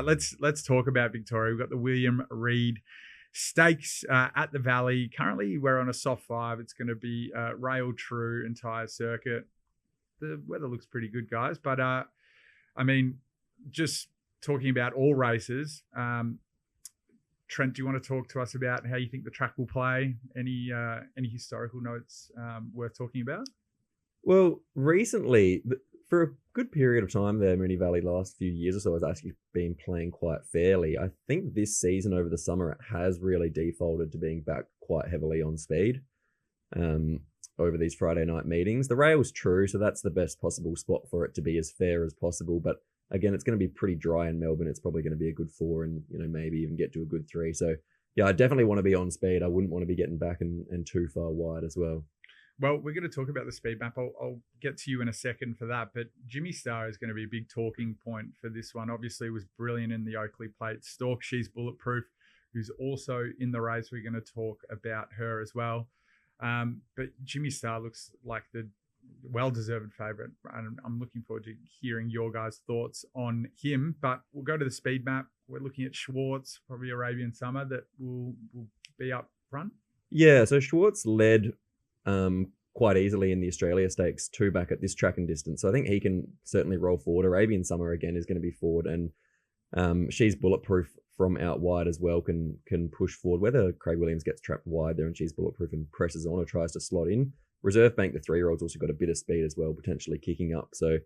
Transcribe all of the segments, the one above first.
right, let's talk about Victoria. We've got the William Reid Stakes at the Valley. Currently, we're on a soft 5. It's going to be rail true entire circuit. The weather looks pretty good, guys. But I mean, just talking about all races. Trent, do you want to talk to us about how you think the track will play? Any historical notes worth talking about? Well, recently, for a good period of time there, Moonee Valley, last few years or so, has actually been playing quite fairly. I think this season over the summer, it has really defaulted to being back quite heavily on speed over these Friday night meetings. The rail's true, so that's the best possible spot for it to be as fair as possible. But again, it's going to be pretty dry in Melbourne. It's probably going to be a good 4 and, maybe even get to a good 3. So, yeah, I definitely want to be on speed. I wouldn't want to be getting back and too far wide as well. Well, we're going to talk about the speed map. I'll get to you in a second for that. But Jimmy Star is going to be a big talking point for this one. Obviously, was brilliant in the Oakley Plate. Stork, she's bulletproof, who's also in the race. We're going to talk about her as well. But Jimmy Star looks like the well-deserved favourite. And I'm looking forward to hearing your guys' thoughts on him. But we'll go to the speed map. We're looking at Schwartz, probably Arabian Summer, that will be up front. Yeah, so Schwartz led quite easily in the Australia Stakes 2 back at this track and distance. So I think he can certainly roll forward. Arabian Summer, again, is going to be forward. And she's bulletproof from out wide as well, can push forward. Whether Craig Williams gets trapped wide there and she's bulletproof and presses on or tries to slot in. Reserve Bank, the 3-year-old's also got a bit of speed as well, potentially kicking up. So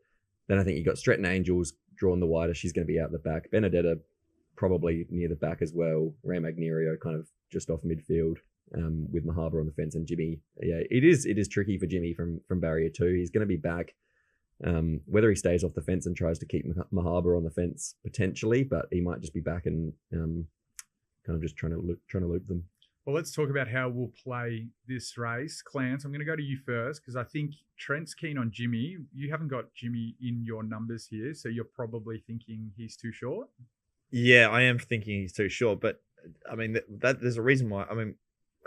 then I think you got Stretton Angels drawn the wider. She's going to be out the back. Benedetta probably near the back as well. Ray Magnerio kind of just off midfield. With Mahaba on the fence and Jimmy. Yeah, it is tricky for Jimmy from barrier 2. He's going to be back. Whether he stays off the fence and tries to keep Mahaba on the fence potentially, but he might just be back and kind of just trying to loop them. Well, let's talk about how we'll play this race. Clancey, I'm going to go to you first because I think Trent's keen on Jimmy. You haven't got Jimmy in your numbers here, so you're probably thinking he's too short. Yeah, I am thinking he's too short, but I mean that there's a reason why. I mean,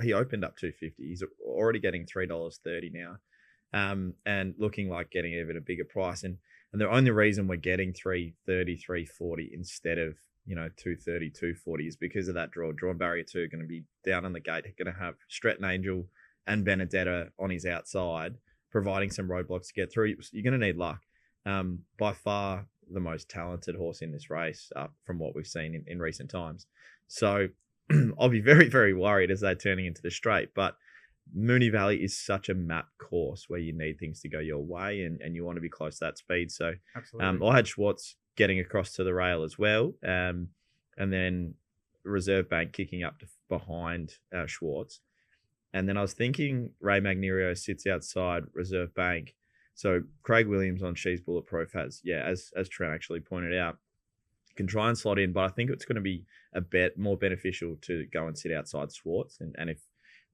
he opened up $2.50. He's already getting $3.30 now, and looking like getting even a bigger price. And the only reason we're getting $3.30, $3.40 instead of $2.30, $2.40 is because of that draw. Drawn barrier 2 going to be down on the gate. Going to have Stretton Angel and Benedetta on his outside, providing some roadblocks to get through. You're going to need luck. By far the most talented horse in this race, from what we've seen in recent times. So I'll be very, very worried as they're turning into the straight. But Moonee Valley is such a map course where you need things to go your way and you want to be close to that speed. So I had Schwartz getting across to the rail as well. And then Reserve Bank kicking up to behind Schwartz. And then I was thinking Ray Magnerio sits outside Reserve Bank. So Craig Williams on She's Bulletproof has, as Trent actually pointed out, can try and slot in, but I think it's going to be a bit more beneficial to go and sit outside Schwartz. And if,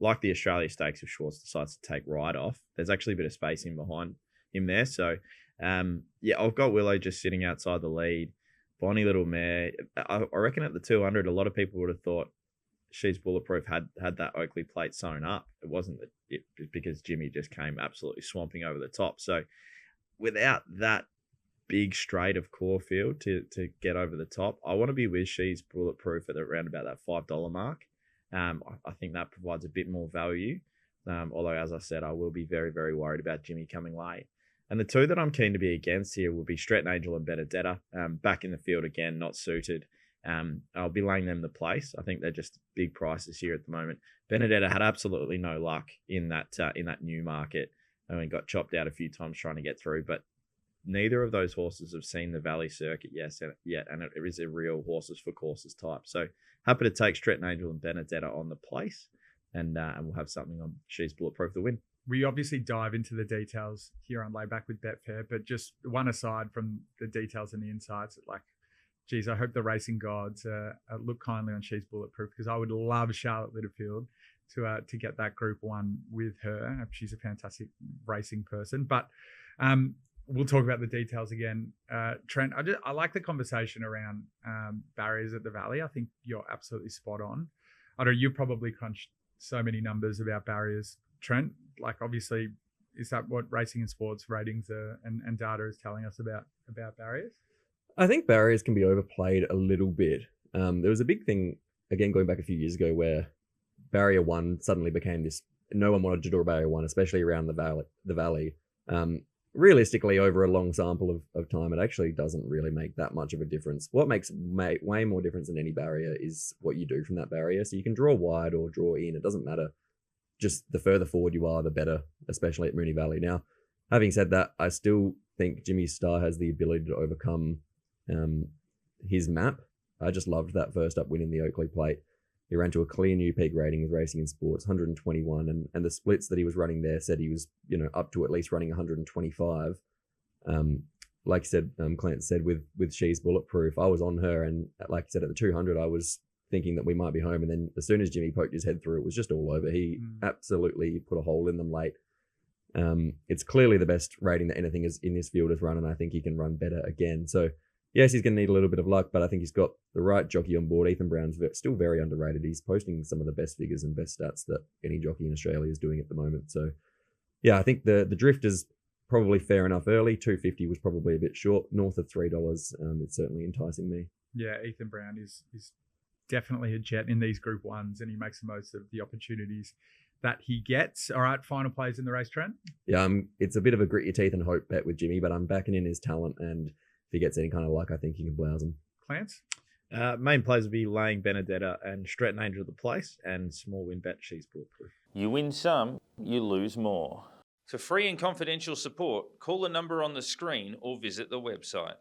like the Australia Stakes, if Schwartz decides to take right off, there's actually a bit of space in behind him there. So, I've got Willow just sitting outside the lead. Bonnie Little Mare. I reckon at the 200, a lot of people would have thought She's Bulletproof had that Oakley Plate sewn up. It wasn't because Jimmy just came absolutely swamping over the top. So without that big straight of Caulfield to get over the top, I want to be with She's Bulletproof at around about that $5 mark. I think that provides a bit more value. Although, as I said, I will be very, very worried about Jimmy coming late. And the two that I'm keen to be against here will be Stretton Angel and Benedetta. Back in the field again, not suited. I'll be laying them the place. I think they're just big prices here at the moment. Benedetta had absolutely no luck in that new market. I mean, got chopped out a few times trying to get through, but neither of those horses have seen the Valley circuit yet, and it is a real horses for courses type. So happy to take Stretton Angel and Benedetta on the place, and we'll have something on She's Bulletproof to win. We obviously dive into the details here on Layback with Betfair, but just one aside from the details and the insights, geez, I hope the racing gods look kindly on She's Bulletproof, because I would love Charlotte Littlefield to get that Group 1 with her. She's a fantastic racing person. But we'll talk about the details again. Trent, I like the conversation around barriers at the Valley. I think you're absolutely spot on. I know you probably crunched so many numbers about barriers, Trent. Obviously, is that what racing and sports ratings and data is telling us about barriers? I think barriers can be overplayed a little bit. There was a big thing, again, going back a few years ago, where barrier 1 suddenly became this, no one wanted to do a barrier 1, especially around the valley. Realistically, over a long sample of time, it actually doesn't really make that much of a difference. What makes way more difference than any barrier is what you do from that barrier. So you can draw wide or draw in, it doesn't matter. Just the further forward you are, the better, especially at Moonee Valley. Now, having said that, I still think Jimmy Starr has the ability to overcome his map. I just loved that first up win in the Oakley Plate. He ran to a clear new peak rating with Racing and Sports, 121, and the splits that he was running there said he was, up to at least running 125. Like you said, Clint said with She's Bulletproof, I was on her, and like you said, at the 200, I was thinking that we might be home, and then as soon as Jimmy poked his head through, it was just all over. He absolutely put a hole in them late. It's clearly the best rating that anything is in this field has run, and I think he can run better again. So yes, he's going to need a little bit of luck, but I think he's got the right jockey on board. Ethan Brown's still very underrated. He's posting some of the best figures and best stats that any jockey in Australia is doing at the moment. So yeah, I think the drift is probably fair enough early. 250 was probably a bit short. North of $3, it's certainly enticing me. Yeah, Ethan Brown is definitely a jet in these Group 1s, and he makes the most of the opportunities that he gets. All right, final plays in the race, Trent? Yeah, it's a bit of a grit your teeth and hope bet with Jimmy, but I'm backing in his talent, and if he gets any kind of luck, I think he can blouse him. Clance? Main plays will be laying Benedetta and Stretton Angel of the Place, and small win bet She's Bulletproof. You win some, you lose more. For free and confidential support, call the number on the screen or visit the website.